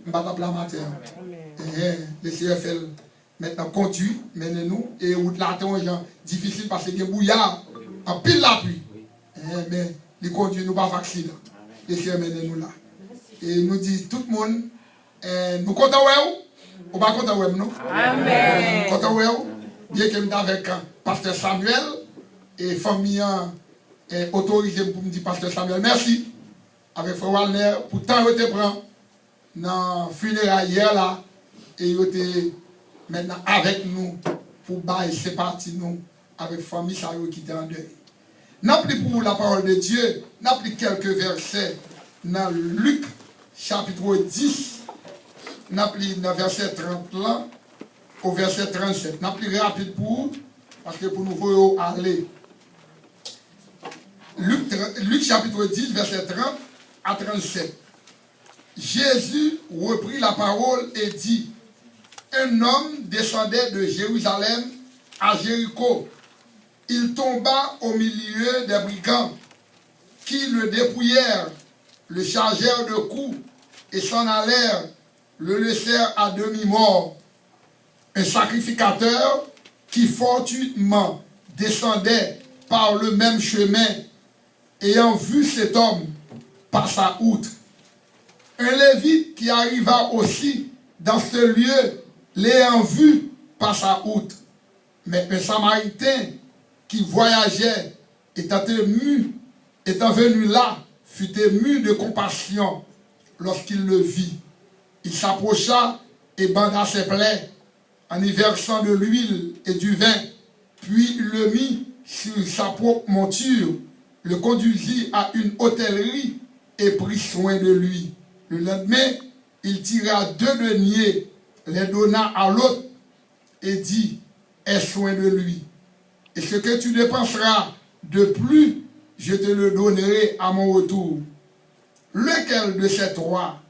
Mbata la matin. Le Seigneur fait maintenant conduit, menez-nous, et route là, c'est gens difficile parce qu'il y a bouillard, en pile la pluie. Mais il conduit nous pas accident. Le Seigneur menez-nous là. Et nous dit tout le monde, nous comptons ou pas comptons non? Amen. Comptons bien que nous avec Pasteur Samuel et famille autorisée pour me dire Pasteur Samuel, merci. Avec Frère Walner, pour tant que tu prends dans le funérail hier là, et il était maintenant avec nous pour bailler, c'est parti nous, avec la famille qui était en deuil. N'appelez pour la parole de Dieu, n'appelez quelques versets dans Luc chapitre 10, n'appelez dans verset 30 là, au verset 37. N'appelez rapide pour vous, parce que pour nous voyons aller. Luc chapitre 10, verset 30 à 37. Jésus reprit la parole et dit, un homme descendait de Jérusalem à Jéricho. Il tomba au milieu des brigands qui le dépouillèrent, le chargèrent de coups et s'en allèrent, le laissèrent à demi-mort. Un sacrificateur qui fortuitement descendait par le même chemin, ayant vu cet homme, passa outre. Un Lévite qui arriva aussi dans ce lieu, l'ayant vu, passa outre. Mais un Samaritain qui voyageait, étant venu là, fut ému de compassion lorsqu'il le vit. Il s'approcha et banda ses plaies en y versant de l'huile et du vin, puis il le mit sur sa propre monture, le conduisit à une hôtellerie et prit soin de lui. Le lendemain, il tira 2 deniers, les donna à l'autre et dit, aie soin de lui. Et ce que tu dépenseras de plus, je te le donnerai à mon retour. Lequel de ces 3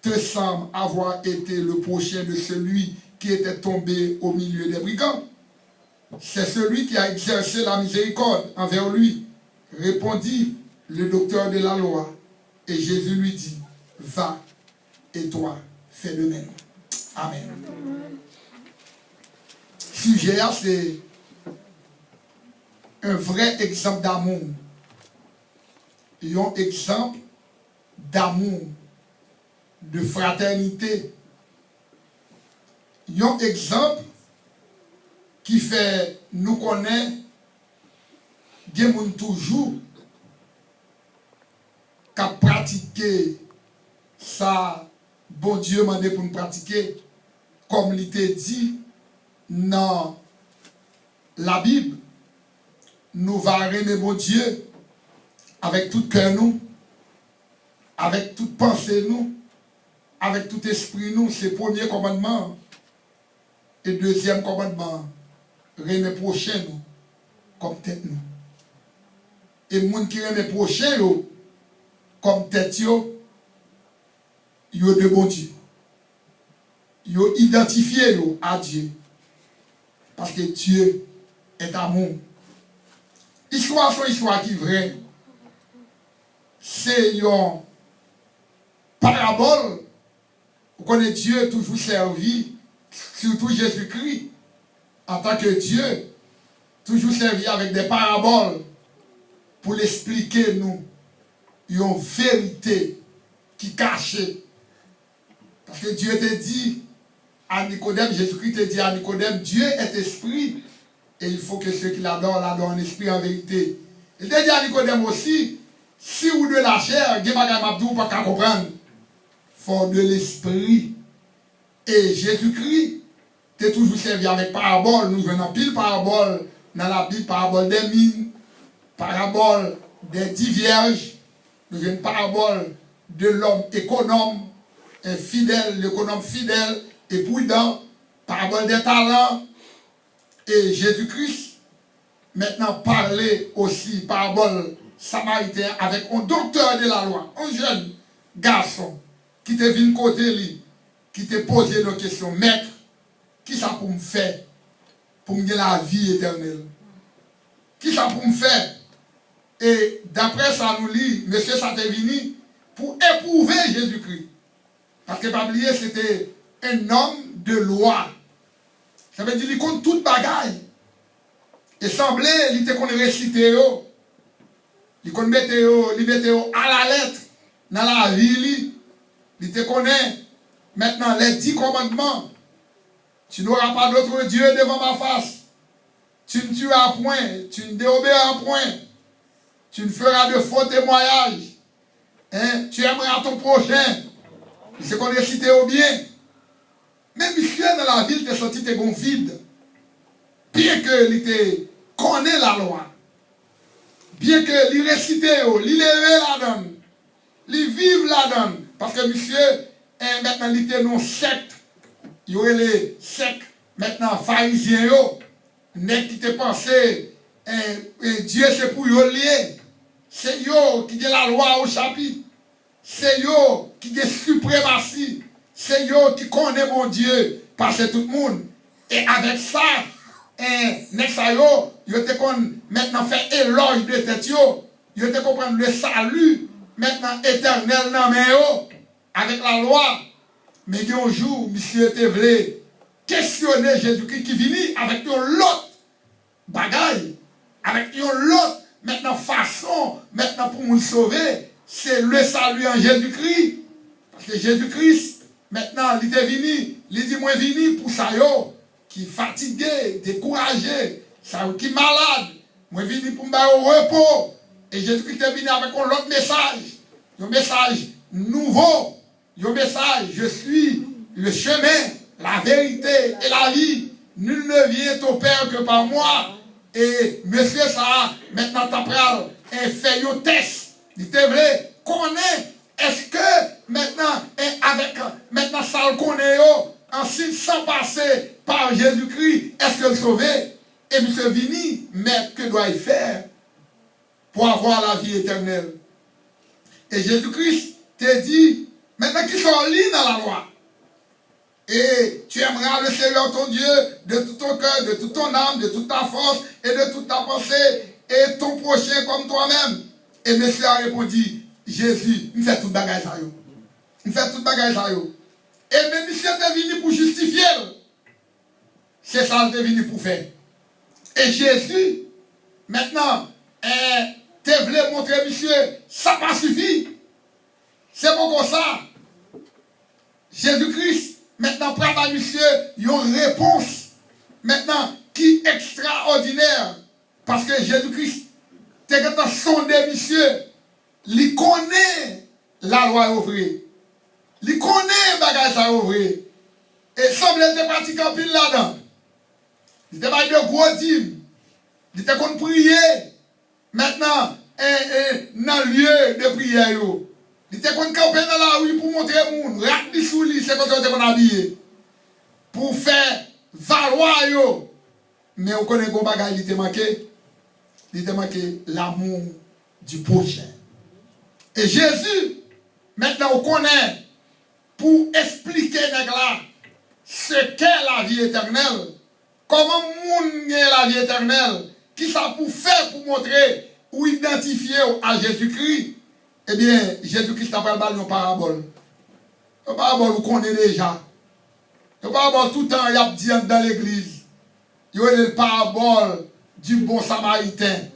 te semble avoir été le prochain de celui qui était tombé au milieu des brigands? C'est celui qui a exercé la miséricorde envers lui, répondit le docteur de la loi. Et Jésus lui dit, va, et toi, fais de même. Amen. Sujet, c'est un vrai exemple d'amour. Un exemple d'amour, de fraternité. Un exemple qui fait nous connaître des gens toujours qui pratiquer ça, bon Dieu m'a demandé pour nous pratiquer, comme il était dit dans la Bible, nous va aimer bon Dieu avec tout cœur nous, avec toute pensée nous, avec tout esprit nous, c'est le premier commandement. Et deuxième commandement, aimer prochain nous, comme tête nous. Et les gens qui aiment prochain nous, comme tête yo, yo de bon Dieu. Yo identifié yo à Dieu. Parce que Dieu est amour. L'histoire, c'est une histoire qui est vraie. C'est une parabole. Vous connaissez Dieu toujours servi, surtout Jésus-Christ, en tant que Dieu, toujours servi avec des paraboles pour l'expliquer nous une vérité qui cachée. Parce que Dieu te dit à Nicodème, Jésus-Christ te dit à Nicodème, Dieu est esprit et il faut que ceux qui l'adorent en esprit en vérité. Il te dit à Nicodème aussi, si vous de la chair, vous ne pouvez pas comprendre. Faut de l'esprit. Et Jésus-Christ t'es toujours servi avec parabole. Nous venons pile parabole dans la Bible, parabole des mines, parabole des 10 vierges. Nous avons une parabole de l'homme économe, fidèle, l'économe fidèle et prudent, parabole des talents. Et Jésus-Christ, maintenant, parlait aussi, parabole samaritain, avec un docteur de la loi, un jeune garçon, qui te venu côté lui, qui te posé une question, maître, qui ça pour me faire pour me donner la vie éternelle? Qui ça pour me faire? Et d'après ça nous lit, monsieur ça t'est venu pour éprouver Jésus-Christ. Parce que pas oublier, c'était un homme de loi. Ça veut dire qu'il compte toute bagaille. Et semblait, il était qu'on récité. Il qu'on mettait à la lettre dans la vie. Il te connaît maintenant les 10 commandements. Tu n'auras pas d'autre Dieu devant ma face. Tu ne tueras point, tu ne déobéiras point. Tu ne feras de faux témoignages. Hein? Tu aimeras ton prochain. C'est qu'on récitait au bien. Mais monsieur dans la ville, t'es senti t'es vide. Bien que il te connaît la loi. Bien que il récitait, il levait la donne. Il vive la donne. Parce que monsieur, maintenant il était non secte. Il y aurait les sectes, maintenant pharisiens, n'est qui te pensé, Dieu c'est pour eux lier. C'est eux qui ont la loi au chapitre. C'est eux qui ont suprématie. C'est eux qui connaissent mon Dieu, parce que tout le monde. Et avec ça, ils ont maintenant fait éloge de tête. Ils ont comprendre le salut, maintenant éternel dans eux, avec la loi. Mais il y a un jour, monsieur était voulu questionner Jésus-Christ qui vient avec une autre bagaille, avec une autre maintenant façon, maintenant pour nous sauver, c'est le salut en Jésus-Christ. Parce que Jésus-Christ, maintenant, il est venu, il dit, moi venu pour ça, qui est fatigué, découragé, ça qui est malade, moi venu pour me faire au repos. Et Jésus-Christ est venu avec un autre message, un message nouveau. Un message, je suis le chemin, la vérité et la vie. Nul ne vient au Père que par moi. Et monsieur ça, maintenant t'apprends un fait un test. Il te veut connaître. Est-ce que maintenant, avec maintenant ça le connaît, ensuite sans passer par Jésus-Christ, est-ce que le sauver? Et monsieur Vini, mais que doit-il faire pour avoir la vie éternelle? Et Jésus-Christ te dit, maintenant qu'ils sont liés dans la loi. Et tu aimeras le Seigneur ton Dieu de tout ton cœur, de toute ton âme, de toute ta force et de toute ta pensée, et ton prochain comme toi-même. Et monsieur a répondu, Jésus, il fait tout bagage ça. Il fait tout bagage ça. Et même monsieur est venu pour justifier. C'est ça qu'il est venu pour faire. Et Jésus, maintenant, te voulait montrer, monsieur, ça pas suffit. C'est bon comme ça. Jésus-Christ, maintenant, prend à monsieur une réponse, maintenant, qui est extraordinaire. Parce que Jésus-Christ, t'es quand tu sondé, monsieur, il connaît la loi ouverte. Il connaît le bagage à ouvrir. Et semble être pratique en pile là-dedans. Il était pas de gros dîmes. Il était qu'on prier. Maintenant, dans le lieu de prière. Il était qu'on camper dans la rue pour montrer au monde. Rat sous lui, c'est comme ça qu'on habillé. Pour faire valoir yo. Mais on connaît qu'on bagage, il était manqué. Il était manqué l'amour du prochain. Et Jésus, maintenant on connaît, pour expliquer là, ce qu'est la vie éternelle, comment moun est la vie éternelle, qui ça pour faire pour montrer ou identifier à Jésus-Christ, eh bien, Jésus-Christ a parlé d'une parabole. Une parabole qu'on connaît déjà. Une parabole tout le temps, il y a dit dans l'église. Il y a une parabole du bon samaritain.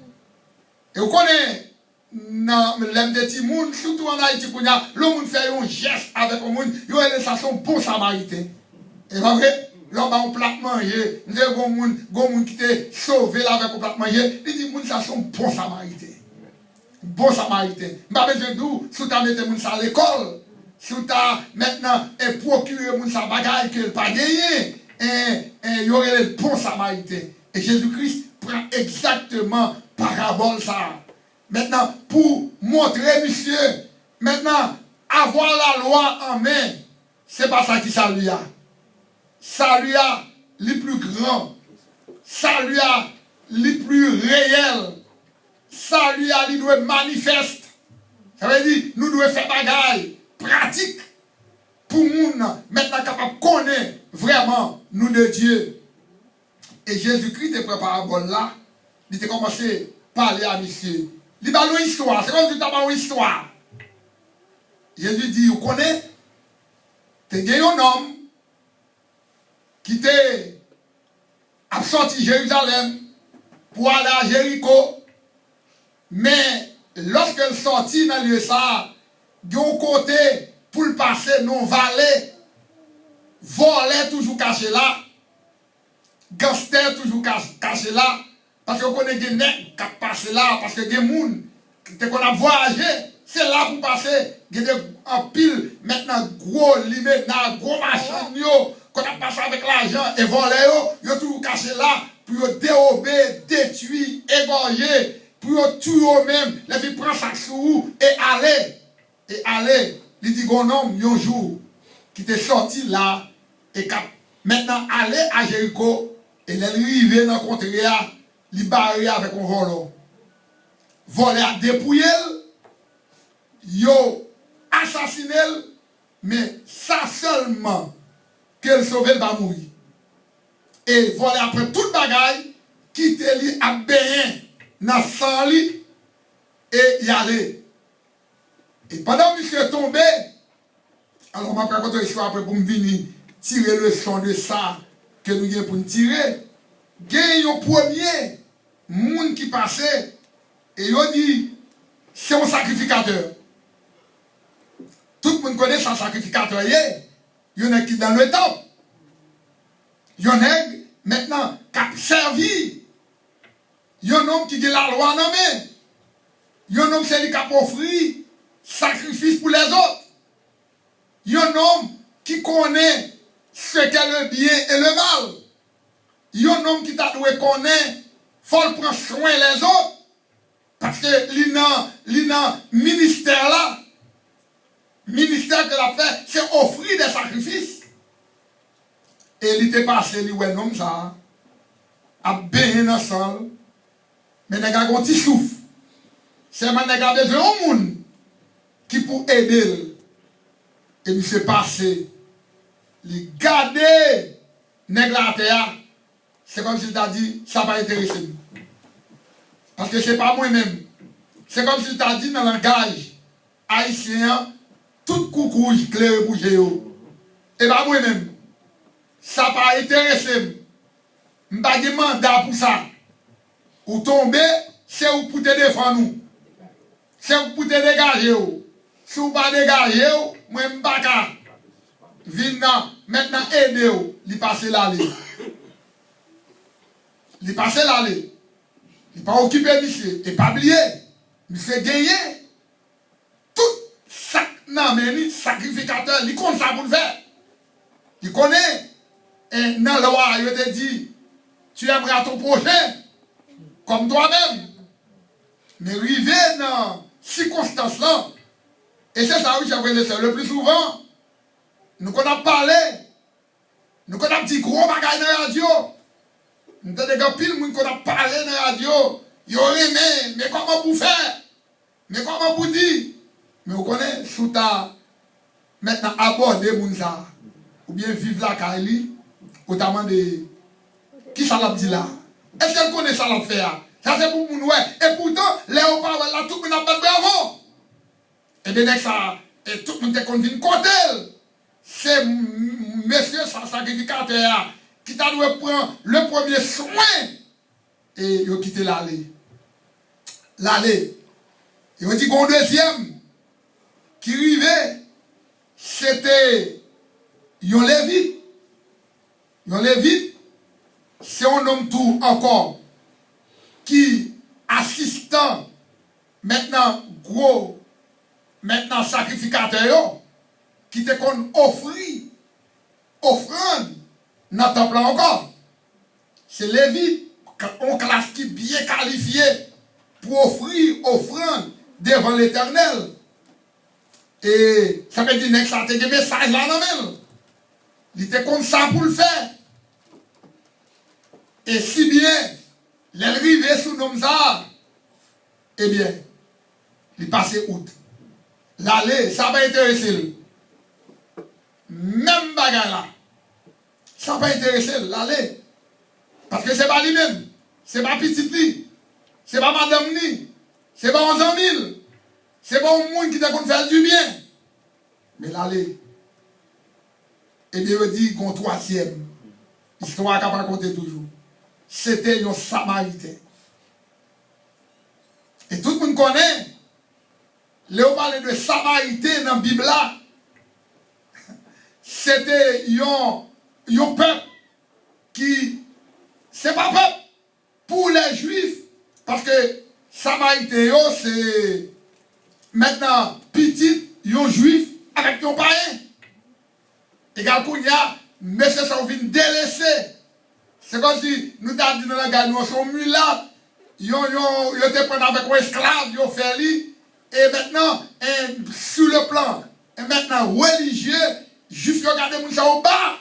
Et vous connaissez, dans les petits monde, surtout en Haïti, le monde fait un geste avec le monde, il y a ça son bon samaritain. Et pas vrai? L'homme a un plat manger, il y a un monde qui t'est sauvé là avec un plat manger, il dit, ça son bon samaritain. Bon samaritain. Je n'ai pas besoin d'où, si tu as mis moun à l'école, si tu as maintenant procuré moun sa bagaille que pas gagné, il y aurait le bon samaritain. Et Jésus-Christ prend exactement parabole ça. Maintenant, pour montrer, monsieur, maintenant, avoir la loi en main, c'est pas ça qui ça lui a. Ça lui a le plus grand. Ça lui a le plus réel. Ça lui a dit doit manifeste. Ça veut dire nous devons faire bagaille pratique pour nous maintenant capable de connaître vraiment nous de Dieu. Et Jésus-Christ est préparé là. Il a commencé à parler à monsieur. Il a une histoire. C'est comme si tu as une histoire. Jésus dit, vous connaissez? te gen un homme qui était sorti Jérusalem pour aller à Jéricho, mais lorsqu'elle sortit dans le lieu ça, de un côté pour le passer non vallée, volet toujours caché là, gangster toujours caché là, parce qu'on connaît des nègres qui passent là, parce que des gens qui ont voyagé, c'est là pour passer, il y a en pile, maintenant gros limite, gros machin, qu'on a passé avec l'argent et volé, ils ont toujours caché là, pour dérober, détruire, égorger, pour tuer eux-mêmes, les filles prennent ça sur vous et aller, il dit qu'on homme, un jour, qui était sorti là, et maintenant aller à Jéricho, et les arrivé dans le contrée, il barré avec un volant. Volé à dépouiller, yo assassiné, mais ça seulement qu'elle sauve le va mourir. Et volé après toute bagaille, quitter lui à baigner dans sang li et y aller. Et pendant que monsieur est tombé, alors je vais raconter l'histoire après pour me venir tirer le son de ça que nous avons pour nous tirer. Il y a un premier monde qui passait et il dit c'est un sacrificateur. Tout le monde connaît son sacrificateur. Il y en a qui dans le temple. Il y en a maintenant qui a servi. Il y en a qui a la loi dans main. Il y en a qui a offert sacrifice pour les autres. Il y en a qui connaît ce qu'est le bien et le mal. Il y en a qui t'a doué connaître, il faut prendre soin les autres. Parce que l'ina ministère là, ministère que l'a fait, c'est offrir des sacrifices. Et il était passé, lui, ouais, non, ça, à baigner dans le sang, mais il y a un petit souffle. C'est maintenant qu'il y a besoin d'un monde qui peut aider. Et il s'est passé, il garder Néglatéa, c'est comme s'il t'a dit, ça va intéresser. Parce que ce n'est pas moi-même. C'est comme s'il t'a dit dans le langage haïtien, tout coucou clair et bougé. Et pas moi-même. Ça va intéresser. Je n'ai pas de mandat pour ça. Ou tomber, c'est où pour te défendre nous. C'est où pour te dégager. Si vous ne pas dégager, moi je ne vais pas venir maintenant aider vous. Il passe l'allée. Il passe l'allée. Il n'est pas occupé, monsieur. Et pas oublié. Monsieur gagné. Tout sacrificateur, il connaît ça pour le faire. Il connaît. Et dans la loi, il te dit, tu aimeras ton prochain comme toi-même. Mais arrivé dans ces circonstances-là, et c'est ça où j'avais laissé le plus souvent, nous connaissons parlé, nous connaissons dit gros bagages dans la radio. Nous avons des pile qui ont parlé dans la radio. Ils ont aimé, mais comment vous faire? Mais comment vous dire? Mais vous connaissez, sous ta maintenant aborder Mounsa, ou bien vivre la Kaili, ou t'as demandé qui ça l'a dit là? Est-ce qu'elle connaît ça l'a fait? Ça c'est pour nous, ouais. Et pourtant, les haut-parleurs là, tout le monde a pas de bravo. Et bien, ça, et tout le monde est convaincu côté. C'est monsieur sacrificateur qui t'a dû prendre le premier soin et il a quitté l'allée. L'allée. Il a dit qu'un deuxième qui arrivait, c'était un lévite. Un lévite, c'est un homme tout encore qui assistant maintenant gros, maintenant sacrificateur, qui te qu'on offrir offrande dans le temple encore. C'est Lévi, on classe qui bien qualifié pour offrir offrande devant l'Éternel. Et ça veut dire que ça a des messages là dans. Il était comme ça pour le faire. Et si bien, l'arrivée sous nom ça, eh bien, il passait août. L'aller, ça va intéresser. Même bagarre là. Ça va intéresser l'aller. Parce que ce n'est pas lui-même. Ce n'est pas petit lui. Ce n'est pas madame ni. Ce n'est pas 11 000. Ce n'est pas un monde qui t'a qu'on faire du bien. Mais l'aller. Et bien, il dit qu'on troisième. Histoire qu'on raconter toujours. C'était un Samaritain. Et tout le monde connaît. Léo parlait de Samaritain dans la Bible là. C'était un peuple qui, c'est pas peuple pour les Juifs, parce que Samaritain, c'est maintenant petit, un Juif avec un païen. Et quand il y a, monsieur sont venus délaisser. C'est comme si nous avons dit dans la gare, nous sommes mulâtres. Ils étaient pris avec un esclave, ils ont fait lui. Et maintenant, sur le plan, maintenant religieux, juifs, regardez les gens au bas.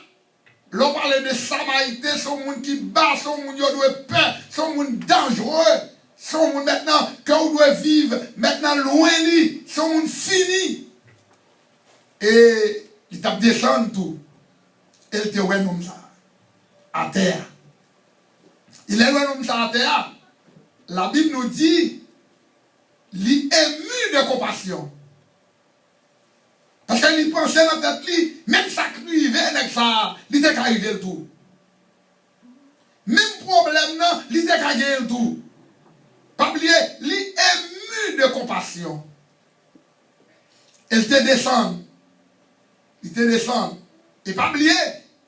L'on parle de Samaritains, sont des gens qui battent, sont des gens qui doivent peur, sont des gens dangereux. Sont des gens maintenant que vous devez vivre, maintenant loin de lui, sont des gens finis. Et il t'a descendu tout. Et il te ouais comme ça. À terre. Il est comme ça à terre. La Bible nous dit, il est ému de compassion. Parce qu'il pensait dans la tête, même ça qui lui vient avec ça, il était arrivé le tout. Même problème, non, il était arrivé le tout. Pas oublier, il est ému de compassion. Il te descend. Il te descend. Et pas oublier,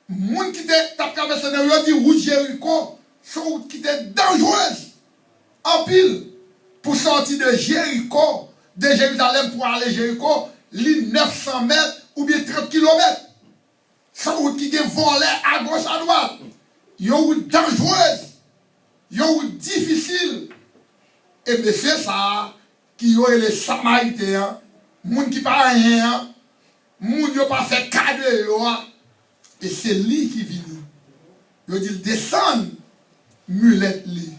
les gens qui étaient traversés dans la route Jéricho, sont routes qui étaient dangereuses. En pile, pour sortir de Jéricho, de Jérusalem pour aller à Jéricho, les 900 mètres ou bien 30 km. Sans route qui est volée à gauche, à droite. Il y a une route dangereuse. Il y a une route difficile. Et monsieur ça, qui ont les Samaritains, les gens qui ne parlent rien, les gens qui n'ont pas fait cadeau, et c'est lui qui vient. Il dit, descend, mulette lui.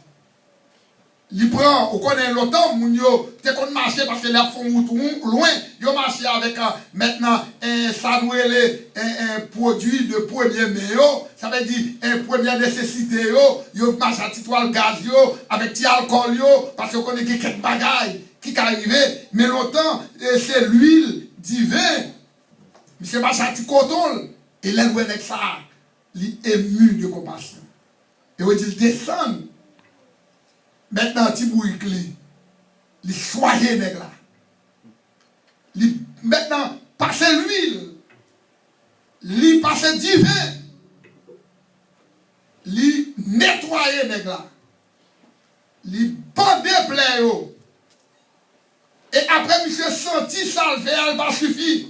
Il prend, on connaît longtemps, moun yo, te kon marché parce que là font route loin, yo marché avec maintenant un produit de premier meilleur, ça veut dire un première nécessité yo marché à titoile gaz yo, avec petit alcool yo, parce qu'on connaît quelques bagailles qui arrivé, mais longtemps c'est l'huile divin, monsieur marché à petit coton, et là où avec ça, il est ému de compassion. Et on dit descend. Maintenant, petit bouille, il soyez nègre là. Maintenant, passez l'huile, il passez divin, il nettoyez nègre là. Il bande plein. Et après, monsieur senti ça, le fait, pas suffit.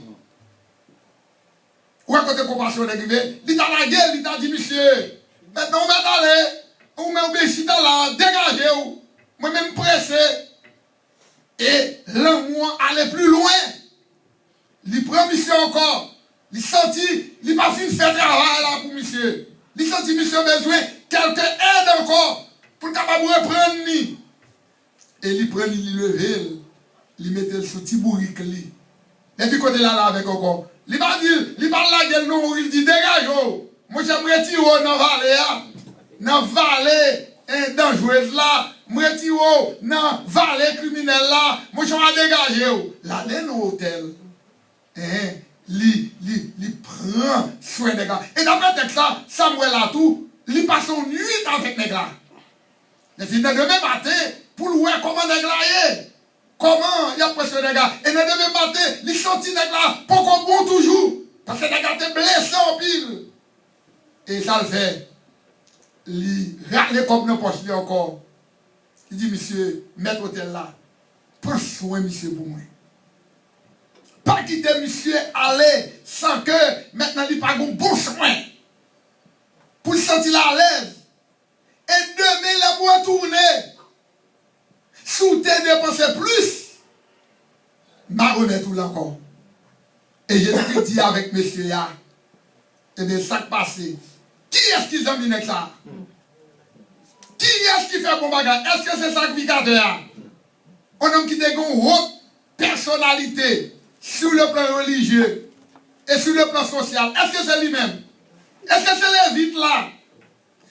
Ou à côté compassion nègre, il t'a la gueule, il t'a dit, monsieur, maintenant, on va aller. Ou même obéchita là, dégagez-vous. Moi-même pressé. Et l'amour allait plus loin. Il prend monsieur encore. Il sentit, il n'a pas fini de faire travail là pour monsieur. Il sentit monsieur besoin quelqu'un aide encore pour le capable de reprendre lui. Et il prend, il lever, il mettait le sous bourrique lui. Et puis côté là avec encore. Il va dire, il parle la gueule non, il dit dégagez-vous. Moi j'aimerais tirer dans la vallée. Dans la vallée dangereuse là, moi retire dans la vallée criminelle là, moi je vais dégager. Là, dans l'hôtel, il prend soin des gars. Et d'après texte là, Samuel a tout, il passe une nuit avec les gars. Et puis, demain matin, pour le voir comment les gars est, comment il a presque des gars. Et demain matin, il sortit des gars, pour qu'on bon toujours. Parce que les gars étaient blessés en pile. Et ça le fait. Il râle comme dans poche encore. Il dit, monsieur, mettre l'hôtel là. Prends soin, monsieur, pour moi. Pas quitter monsieur aller sans que maintenant il pas un bon soin. Pour se sentir à l'aise. Et demain, la boîte tourner. Sous tes dépenser plus. Ma remettre tout là encore. Et je te dis avec monsieur là. Et bien, ça passé. Qui est-ce qui a mis avec ça? Qui est-ce qui fait bon bagage? Est-ce que c'est sacrificateur? Un homme qui a une haute personnalité sur le plan religieux et sur le plan social. Est-ce que c'est lui-même? Est-ce que c'est les vites là?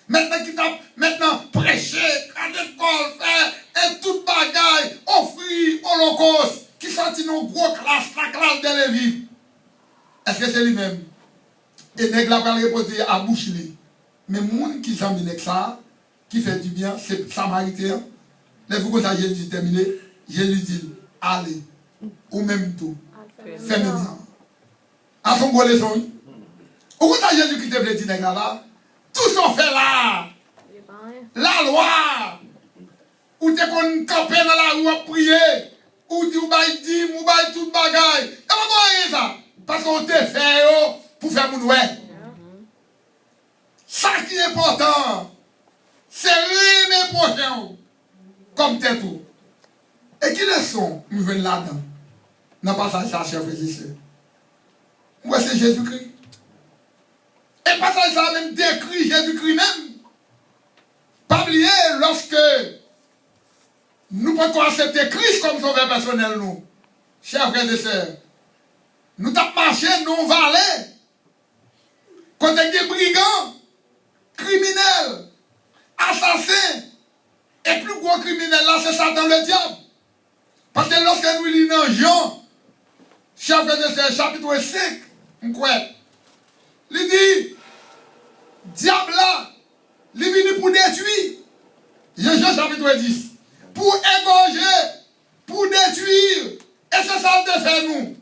Maintenant qui t'a maintenant prêché, à l'école, faire et tout bagaille, offrir holocauste, qui sortit nos gros classes, la classe de Lévi. Est-ce que c'est lui-même? Et nèg la va répondre à bouche li. Mais moun qui s'en avec ça, qui fait du bien, c'est samaritain. Les vous quand Jésus terminé, Jésus dit allez, ou même tout, fais-le bien. À son gros leçon. Ou quand Jésus qui te veut dire là, tout ce qu'on fait là, la loi, ou te qu'on camper dans la rue à prier, ou tu bail dim, ou bail tout bagaille. Et comment ça? Parce qu'on te fait pour faire mon ouais. Ça qui est important, c'est aimer prochain comme t'es tout. Et qui le sont, nous venons là-dedans. N'a pas ça, chef frère. Moi, c'est Jésus-Christ. Et pas ça même décrit Jésus-Christ même. Pas oublier, lorsque nous pouvons accepter Christ comme sauveur personnel, nous, chers frères et sœurs, nous avons marché, nous valets, quand des brigands, criminels, assassins, et plus gros criminel là, c'est Satan le diable. Parce que lorsque nous lisons Jean, chers frères et sœurs, chapitre 5, il dit, diable là, il est venu pour détruire. Jean chapitre 10. Pour égorger, pour détruire. Et c'est ça qu'il fait nous.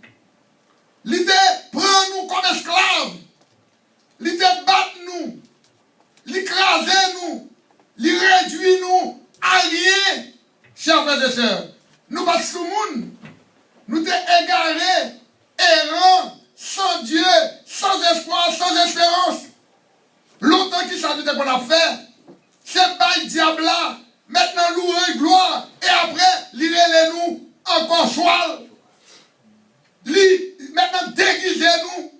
L'idée prend nous comme esclaves. L'idée bat nous. L'écraser nous. Les réduit nous à rien. Chers frères et sœurs, nous pas sous le monde. Nous sommes égarés, errants, sans Dieu, sans espoir, sans espérance. Longtemps qu'il s'agit de qu'on a fait, c'est pas le diable là. Maintenant, louer gloire. Et après, lirez nous encore soir. Maintenant, déguisez-nous.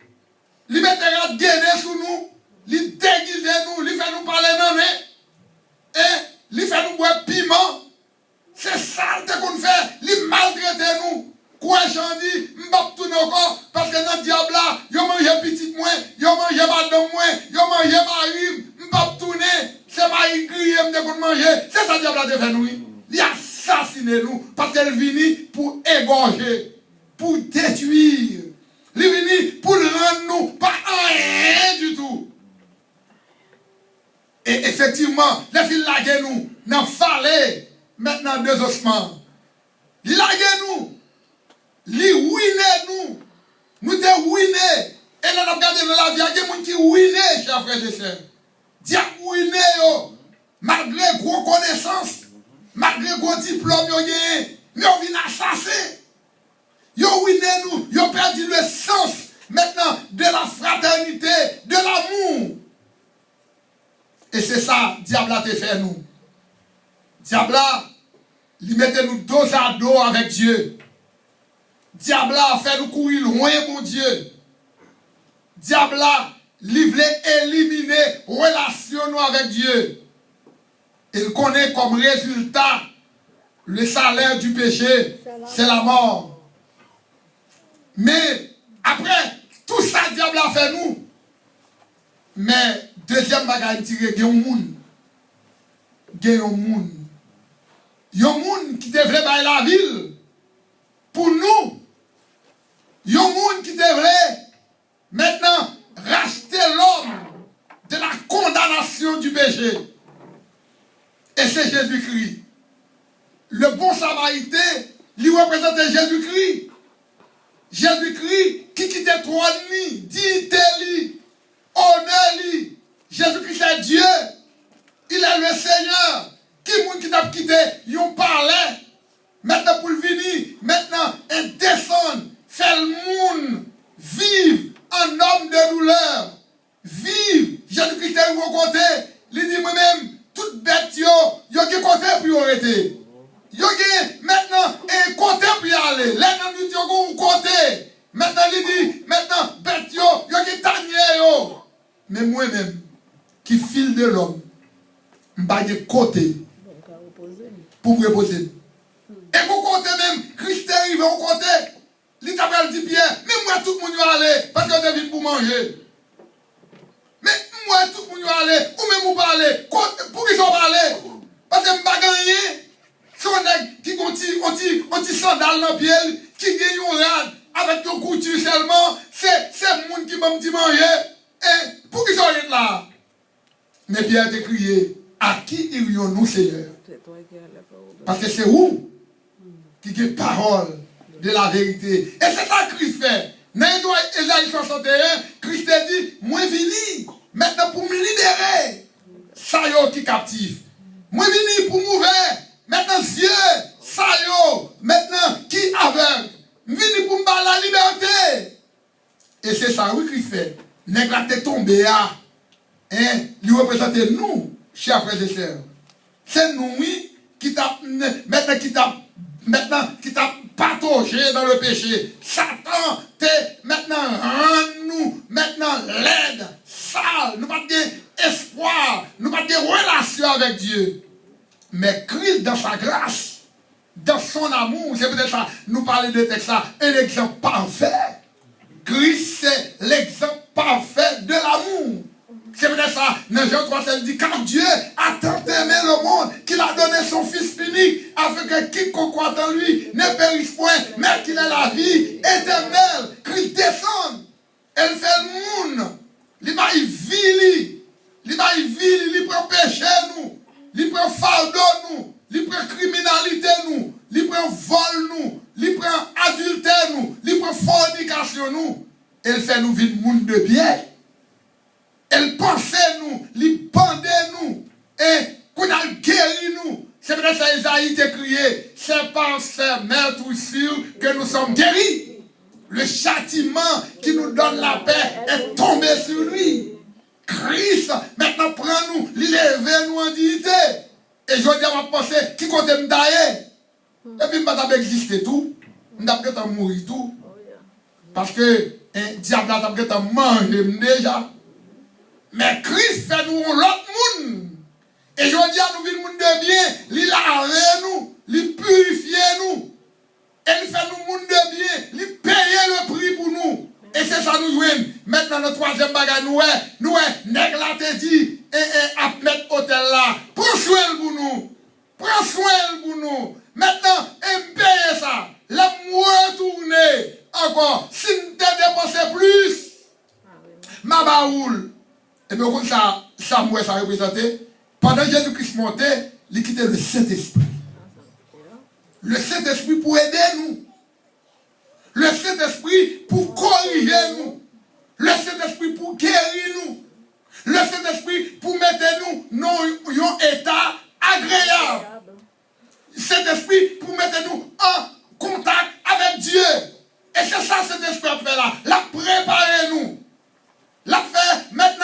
Li mettez gagner sous nous. Li déguisez-nous. Li fait nous parler non. Et li fait nous boire piment. C'est ça qu'on fait. Li maltraitez nous. Quoi j'en dis, m'bap tout encore, parce que dans le diable là, yo mange petit moins, yo mange madame moins, yo mange marim, m'bap tourner, c'est pas écrit, m'de qu'on manger, c'est ça le diable là de fait nous. Il assassine nous, parce qu'elle vient pour égorger, pour détruire. Il vient pour rendre nous pas rien du tout. Et effectivement, les filles laguent nous, n'en fallait maintenant deux ossements. Laguent nous. Li ruiné nous. Nous te ruiné. Et là, nous regardons dans la vie, il y a des gens qui ruiné, chers frères et sœurs. Diable ruiné, malgré gros connaissances, malgré gros diplômes, mais on vient assasser. Ils ont ruiné nous. Ils ont perdu le sens maintenant de la fraternité, de l'amour. Et c'est ça, diable a te fait nous. Diable a, il mettait nous dos à dos avec Dieu. Diable a fait nous courir loin, mon Dieu. Diable a, il voulait éliminer relation avec Dieu. Il connaît comme résultat le salaire du péché, c'est la mort. Mais après, tout ça, diable a fait nous. Mais deuxième bagage, il y a un monde. Il y a un monde. Il y a un monde qui devrait bailler la ville. Pour nous. Il y a un monde qui devrait maintenant racheter l'homme de la condamnation du péché. Et c'est Jésus-Christ. Le bon samaritain lui représentait Jésus-Christ. Jésus-Christ qui quittait trône, dignité, honneur. Jésus-Christ est Dieu. Il est le Seigneur. Qui t'a quitté, ils ont parlé. Maintenant pour le venir, maintenant il descend, fait le monde vivre en homme de douleur. Vive. Jésus-Christ est au côté. Il dit moi-même, toute bête, yo qui côté pour arrêter. Yo qui maintenant un côté pour aller. Là nous dit yo côté. Maintenant il dit maintenant bête yo qui tanier yo. Mais moi-même qui file de l'homme, m'ba de côté pour me reposer. Et pour côté même, Christ est arrivé au côté. Il t'appelle dit Pierre, mais moi tout le monde va aller parce que je viens pour manger. Mais moi tout le monde va aller, ou même vous parler. Pour qu'ils soient parler. Parce que je ne vais pas gagner. Si on a qui sandales dans le pied, qui gagne un rad avec une couture seulement, c'est le monde qui va me dire manger. Et là. Mais Pierre a crié, à qui irions-nous, Seigneur? Parce que c'est où qui est parole de la vérité. Et c'est ça que Christ fait. Dans Ésaïe 61, Christ a dit, moi vini, maintenant pour me libérer, ça y est qui captif. Moi vini pour m'ouvrir, maintenant Dieu, ça y est, maintenant qui aveugle. Vini pour me battre la liberté. Et c'est ça, oui, Christ fait. N'est-ce pas tombé à, lui représenter nous, chers frères et sœurs. C'est nous, oui, qui t'a, maintenant, qui t'a pataugé dans le péché. Satan, t'es maintenant, rend-nous, maintenant, l'aide, sale. Nous pas d'espoir, nous pas de relation avec Dieu. Mais Christ, dans sa grâce, dans son amour, c'est peut-être ça, nous parler de texte là, un exemple parfait. Christ, c'est l'exemple parfait de l'amour. C'est peut-être ça, dans Jean 3, ça dit, car Dieu a tant aimé le monde qu'il a donné son Fils unique, afin que quiconque croit en lui ne périsse point, mais qu'il ait la vie éternelle. Christ descend, elle fait le monde, il va y vivre, il prend péché nous, il prend fardeau nous, il prend criminalité nous, il prend vol nous, il prend adultère nous, il prend fornication nous, elle fait nous vivre monde de bien. Elle pensait nous, elle pendait nous, et qu'on a guéri nous. C'est vrai que Isaïe t'a crié, c'est par ses meurtrissures que nous sommes guéris. Le châtiment qui nous donne la paix est tombé sur lui. Christ, maintenant prend nous, lève nous en dignité. Et je dis à ma pensée, qui compte me tailler? Et puis, je vais exister tout, je vais mourir tout. Parce que un diable a mangé déjà. Mais Christ fait nous l'autre monde. Et je dis à nous vivre monde de bien, il lave nous, il purifie nous. Elle fait nous monde de bien, il paye le prix pour nous. Et c'est ça nous jouons. Maintenant, notre troisième bagage, nous, nègre la te dit, et à mettre hôtel là. Prends soin pour nous. Prends soin pour nous. Maintenant, et paye ça. La retourner encore. Si nous te dépensé plus, ma baoule. Et bien, comme ça représentait, pendant que Jésus-Christ montait, il quittait le Saint-Esprit. Le Saint-Esprit pour aider nous. Le Saint-Esprit pour corriger nous. Le Saint-Esprit pour guérir nous. Le Saint-Esprit pour mettre nous dans un état agréable. Le Saint-Esprit pour mettre nous en contact avec Dieu. Et c'est ça que cet esprit a fait là. La préparer nous. La fait maintenant,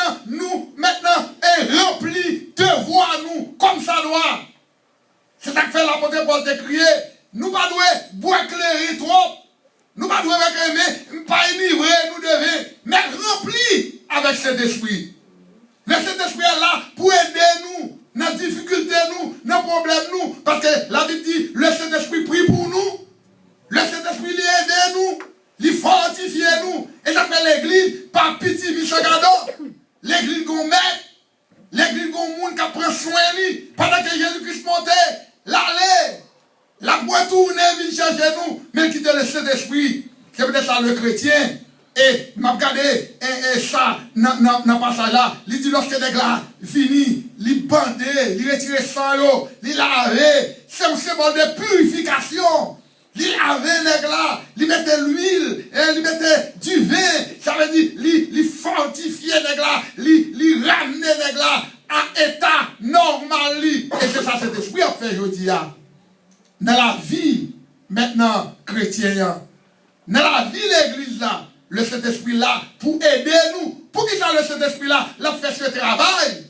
est rempli de voix nous, comme ça doit. C'est ça que fait l'apôtre Paul de crier. Nous ne devons pas boire éclairer trop. Nous ne devons pas enivrer, nous devons, mais rempli avec cet esprit. Mais cet esprit est là pour aider nous, dans la difficulté nous, dans le problème nous. Parce que la Bible dit, le Saint-Esprit prie pour nous. Le Saint-Esprit aide nous. Il fortifie nous. Et ça fait l'église par pitié, Michel Gado. L'église qu'on met, l'église qu'on monde qui prend soin de lui. Pendant que Jésus-Christ montait, l'aller, la retourner, vient chercher nous, mais quitter le Saint-Esprit. C'est peut-être ça le chrétien. Et m'a regardé, et ça, dans le passage là, il dit lorsque les gars fini, il bandait, il retirait sang, il lavait. C'est un symbole de purification. Il avait les gars, il mettait l'huile, il mettait du vin, ça veut dire, il fortifiait les gars, il ramenait les gars à état normal. Et c'est ça cet esprit a fait aujourd'hui. Dans la vie, maintenant, chrétienne, dans la vie l'église là, le Saint-Esprit là, pour aider nous. Pour qu'il le Saint-Esprit là, l'a fait ce travail.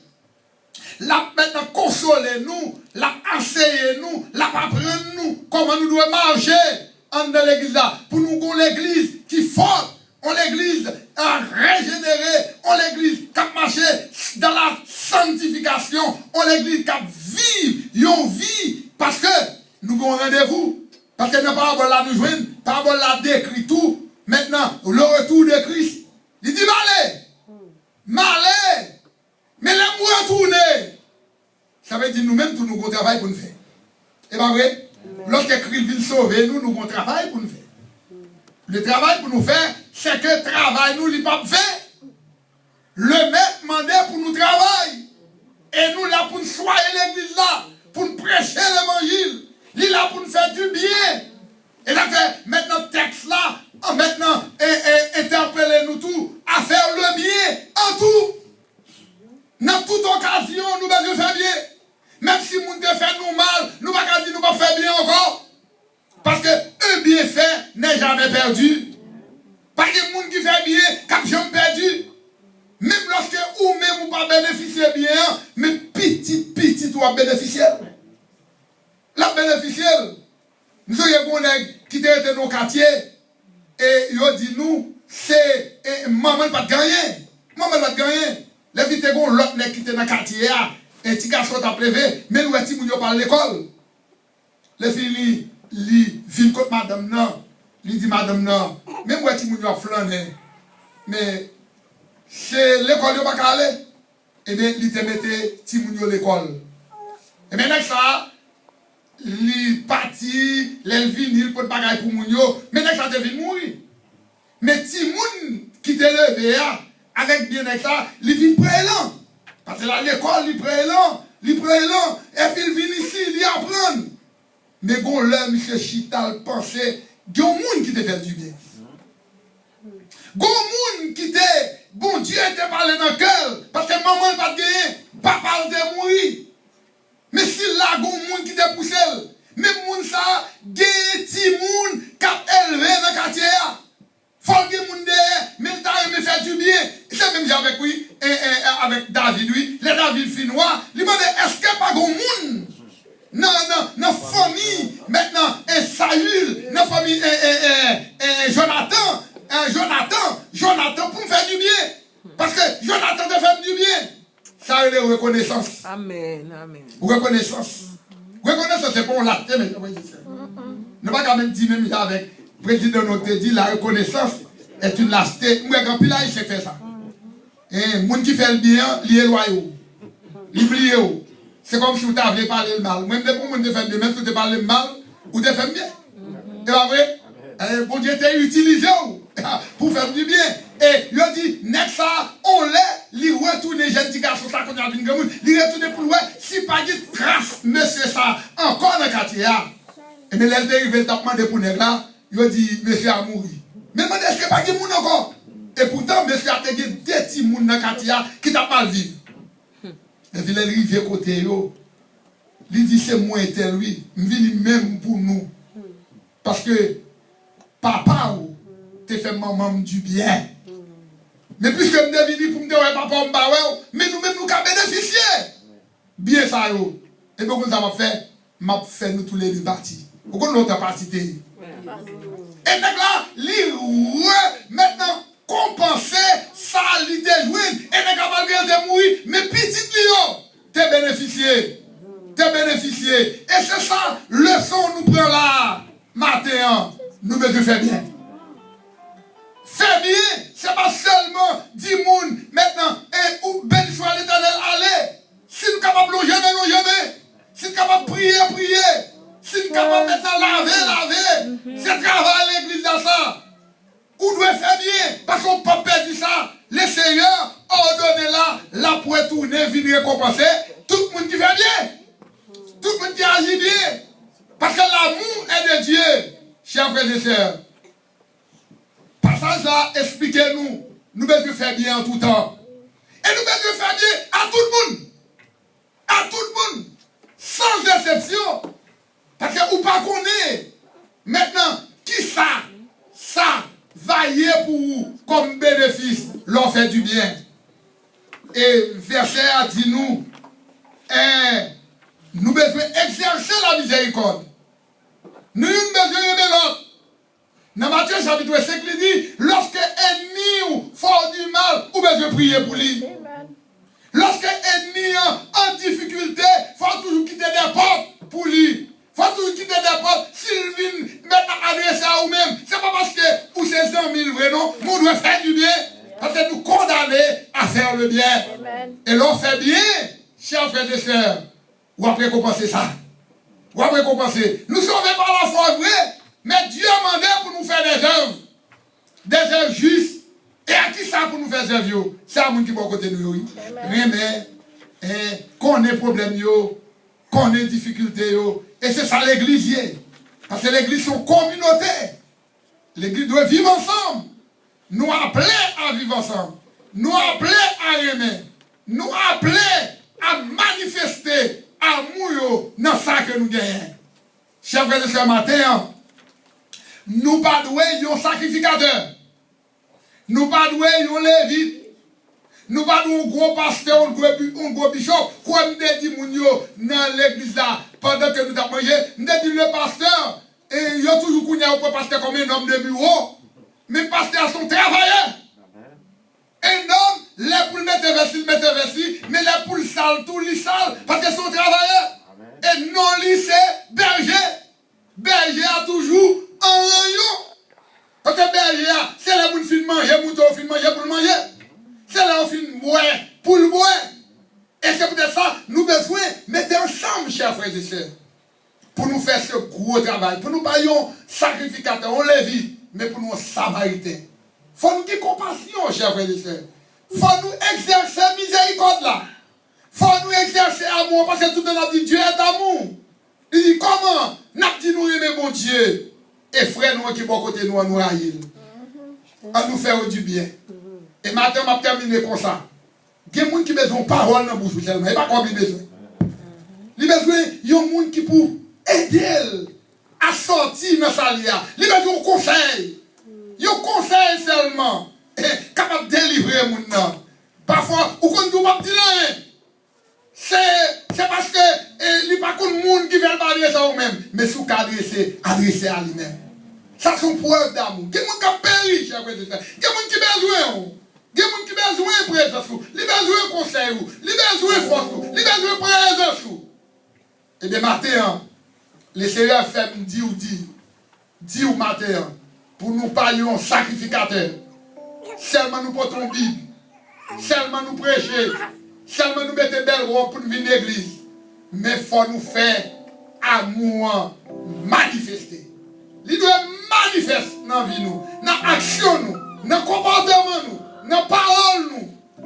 L'a maintenant consoler nous, l'a enseigner nous, l'a apprendre nous comment nous devons marcher dans l'église là. Pour nous, on l'église qui forte, on l'église régénérée, on l'église qui a marché dans la sanctification, on l'église qui a vécu, on vit, parce que nous avons rendez-vous. Parce que dans la parabole là, nous jouons, la parabole là décrit tout. Maintenant, le retour de Christ, il dit malé, mais l'amour retourner. Ça veut dire nous-mêmes, tout nous avons travail pour nous faire. C'est pas vrai? Lorsque Christ vient sauver, nous avons travail pour nous faire. Le travail pour nous faire, c'est que le travail nous, il pas fait. Le maître demandait pour choisir l'église là, pour nous prêcher l'évangile. Il est là pour nous faire du bien. Et là, maintenant, texte là, maintenant, interpeller nous tous à faire le bien en tout. Dans toute occasion, nous devons faire bien. Même si nous te fait nous mal, nous ne pouvons pas dire nous ne pouvons pas faire bien encore. Parce que un bienfait n'est jamais perdu. Pas de monde qui fait bien, qui n'a jamais perdu. Même lorsque ou même ou pas bénéficier bien, mais petit ou bénéficier. La bénéficier. Nous avons des qui étaient dans nos quartiers et ils ont dit nous, c'est maman pas de gagner. Maman pas de gagner. Les filles ont l'autre qui était dans le quartier, et petit garçon t'a plevé, mais nous étions nous par l'école. Les filles viennent contre madame non. Lui dit madame non. Même moi ti moun yo flâner. Mais c'est l'école yo pas aller. Et bien il te mettait ti moun yo l'école. Et maintenant ça li parti, l'el vini il pour bagay pour moun yo, maintenant ça te vinn mourir. Mais ti moun qui te levé avec bien ça, il vient prélant. Parce que là l'école il prélant, et puis il vient ici, il apprend. Mais bon là monsieur Chital pensait il y a un monde qui te fait du bien. Il y a un monde qui te... Bon Dieu te parlé dans le cœur. Parce que maman n'a pas de gagner. Papa n'a mourir. Mais si là, il y a un monde qui te poussé. Même monde ça, il y a un petit monde qui a élevé dans le quartier. Il faut que les gens derrière, même temps, me fait du bien. C'est même avec lui, avec David, lui, les David finnois. Il m'a dit, est-ce qu'il n'y a pas de monde? Non, famille, maintenant, Saül, dans famille, Jonathan, pour me faire du bien. Parce que Jonathan te fait du bien. Ça, c'est reconnaissance. Amen. Reconnaissance. Reconnaissance, c'est pour l'acte, mais ne pas quand même dire, même avec le président, notre dit, la reconnaissance est une lâcheté. Moi, quand il a fait ça. Les gens qui font le bien, ils sont loyaux. Ils oublient. C'est comme si vous t'aviez parlé le mal. Même pour vous te faire bien, même si vous te parlez le mal, vous te faites bien. C'est pas vrai? Bon Dieu t'a utilisé pour faire du bien. Et il a dit, next ça, on les retourne les jeunes petits garçons, ça qu'on a vu, les retourne pour voir si pas de trace, monsieur ça, encore dans le quartier. Et mais l'elle est arrivée le tapement de pour nègre là, il a dit, monsieur a mouru. Mais il m'a dit, est-ce que pas de monde encore? Et pourtant, monsieur a été des petits gens dans le quartier qui t'a pas vivre. Et puis, il est arrivé côté yo. Il dit, c'est moi et lui. Je viens même pour nous. Parce que papa, te fait maman du bien. Mais puisque je suis venu pour me dire, papa, mais nous-mêmes, nous avons bénéficié. Bien ça, yo. Et bien, ça m'a fait nous tous les deux parties. Pourquoi nous avons partie? Et donc là, maintenant, compenser ça, l'idée jouée, et ne capable de mourir, mais petit Lio, t'es bénéficié. Et c'est ça, leçon nous prend là, matin, nous devons faire bien. Faire bien, c'est pas seulement 10 moun, maintenant, et ou ben soit l'éternel, allez. Si nous sommes capables de jamais. Si nous sommes capables de prier. Si nous sommes capables de maintenant laver. C'est travail à l'église dans ça. Ou doit faire bien, parce qu'on ne peut pas perdre ça. Le Seigneur a ordonné là, la pour tourner, venir récompenser. Tout le monde qui fait bien. Tout le monde qui agit bien. Parce que l'amour est de Dieu, chers frères et sœurs. Passage là, expliquez-nous. Nous devons faire bien en tout temps. Et nous devons faire bien à tout le monde. À tout le monde. Sans exception. Parce que ou pas qu'on est. Maintenant, qui ça vailler pour vous comme bénéfice, l'on fait du bien. Et verset a dit nous devons exercer la miséricorde. Nous devons aimer l'autre. Dans Matthieu chapitre 5, il dit, lorsque ennemi fort du mal, vous devez prier pour lui. Lorsque ennemi en difficulté, il faut toujours quitter des portes pour lui. Il faut toujours quitter des portes. S'il vient maintenant adresser à vous-même, ce n'est pas parce que vous êtes 100 000 vrais, non. Vous devez faire du bien. Parce que nous condamnons à faire le bien. Amen. Et l'on fait bien, chers frères et sœurs. Ou après compenser ça. Ou après compenser. Nous sommes par la foi vraie. Mais Dieu a demandé pour nous faire des œuvres. Des œuvres justes. Et à qui ça pour nous faire des œuvres? C'est à nous qui va côté nous. Rien mais. qu'on ait problème, qu'on ait difficulté. Et c'est ça l'église. Parce que l'église sont communauté. L'église doit vivre ensemble. Nous appeler à vivre ensemble. Nous appeler à aimer. Nous appeler à manifester amour dans ça que nous gagnons. Chers frères et sœurs, matin, nous pas doués un sacrificateur. Nous pas doués un lévite. Nous pas doués un gros pasteur, un gros bishop. Comme nous dit dans l'église là, pendant que nous avons mangé, nous dit le pasteur, et il y a toujours qu'on a un pasteur comme un homme de bureau. Mais les pasteurs sont travailleurs. Un homme, les poules mettent vestis, mais les poules sales, tout les sales, parce qu'ils sont travailleurs. Et non, lycée, berger. Berger a toujours un rayon. Parce que berger, c'est là où on finit manger, mouton finit manger pour le manger. C'est là où on finit boire pour le boire. Et c'est peut-être ça, nous avons besoin de mettre ensemble, chers frères et sœurs, pour nous faire ce gros travail, pour nous pas un sacrificateur, on lévite. Mais pour nous, samaritains. Il faut nous dire compassion, chers frères et sœurs. Il faut nous exercer miséricorde là. Il faut nous exercer amour, parce que tout le monde a dit Dieu est amour. Il dit comment? N'a dit nous aimer mon Dieu. Et frère nous qui bon côté nous, nous haïr. À nous faire du bien. Et maintenant, je vais terminer comme ça. Il y a des gens qui ont besoin de parole dans la bouche seulement. Il n'y a pas comme il besoin. Il y a besoin de gens qui pour aider à sortir dans sa lia. Il y a besoin de conseil. Il y a un conseil seulement. Capable de délivrer les gens. Parfois, ou quand nous ne dit rien. C'est parce que il n'y a pas de monde qui veut parler ça ou même. Mais si vous adressez à lui-même. Ça c'est une preuve d'amour. Il y a des gens qui périssent, chers frères et sœurs. Il y a des gens qui ont besoin. Il y a des gens qui ont besoin de présence. Il y a besoin de conseil. Il y a besoin de force. Il y a besoin de présence. Et bien, matin, le Seigneur fait dit au matin, pour nous parler un sacrificateur. Seulement nous portons une Bible. Seulement nous prêcher. Seulement nous mettons belle robe pour nous venir à l'église. Mais il faut nous faire amour manifester. Il doit manifester dans la vie, dans l'action, dans le comportement, dans la parole,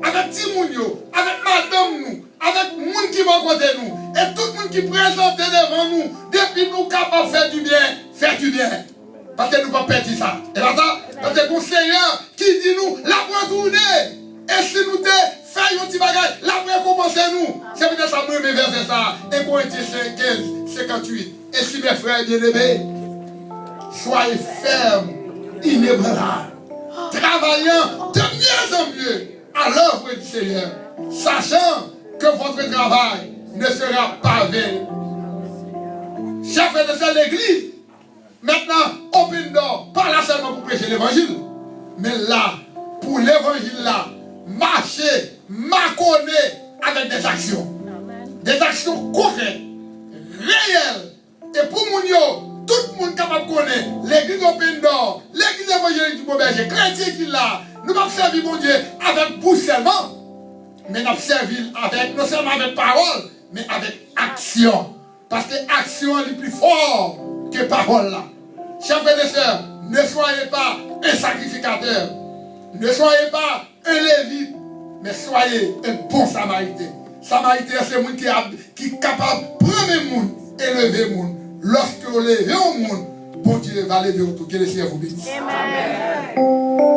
avec Timounio, avec madame, avec les gens qui vont côté nous, et tout le monde qui présente devant nous, depuis nous capables de faire du bien, faire du bien. Parce que nous ne pouvons pas perdre ça. Et là, parce que le Seigneur qui dit nous, la pour tourner. Et si nous faisons un petit bagage, la pour commencer nous. C'est peut-être ça, nous, mes versets ça. Et Corinthiens 15, 58. Et si mes frères bien-aimés, soyez fermes, inébranlables, travaillant de mieux en mieux à l'œuvre du Seigneur, sachant que votre travail ne sera pas vain. Chers frères et sœurs de l'église, maintenant, open door, pas là seulement pour prêcher l'évangile, mais là, pour l'évangile là, marcher, m'accorder avec des actions. Des actions concrètes, réelles. Et pour nous, tout le monde capable de connaître l'église open door, l'église évangélique du Beauberger, chrétien qui l'a, nous allons servir mon Dieu avec bouche seulement, mais nous servir avec, non seulement avec parole, mais avec action. Parce que action est plus fort que parole là. Chers frères et sœurs, ne soyez pas un sacrificateur. Ne soyez pas un lévite, mais soyez un bon samaritain. Samaritain, c'est un monde qui est capable de prendre le monde et lever le monde. Lorsque vous levez le monde, bon Dieu va lever autour. Que le Seigneur vous bénisse. Amen.